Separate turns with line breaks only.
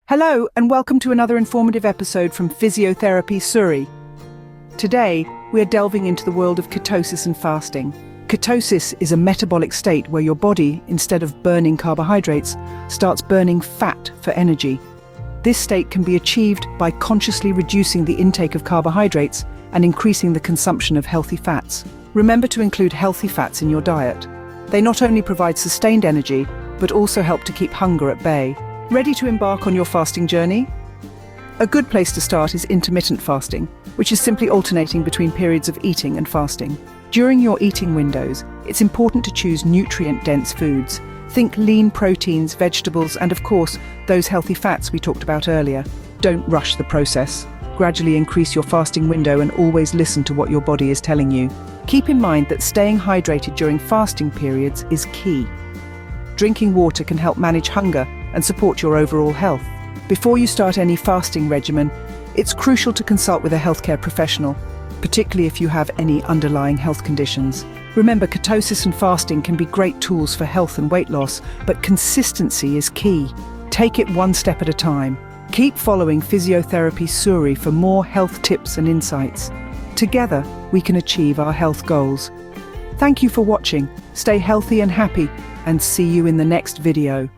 Hello, and welcome to another informative episode from Fysiotherapie Suri. Today, we are delving into the world of ketosis and fasting. Ketosis is a metabolic state where your body, instead of burning carbohydrates, starts burning fat for energy. This state can be achieved by consciously reducing the intake of carbohydrates and increasing the consumption of healthy fats. Remember to include healthy fats in your diet. They not only provide sustained energy, but also help to keep hunger at bay. Ready to embark on your fasting journey? A good place to start is intermittent fasting, which is simply alternating between periods of eating and fasting. During your eating windows, it's important to choose nutrient-dense foods. Think lean proteins, vegetables, and of course, those healthy fats we talked about earlier. Don't rush the process. Gradually increase your fasting window and always listen to what your body is telling you. Keep in mind that staying hydrated during fasting periods is key. Drinking water can help manage hunger and support your overall health. Before you start any fasting regimen, it's crucial to consult with a healthcare professional, particularly if you have any underlying health conditions. Remember, ketosis and fasting can be great tools for health and weight loss, but consistency is key. Take it one step at a time. Keep following Fysiotherapie Suri for more health tips and insights. Together, we can achieve our health goals. Thank you for watching. Stay healthy and happy, and see you in the next video.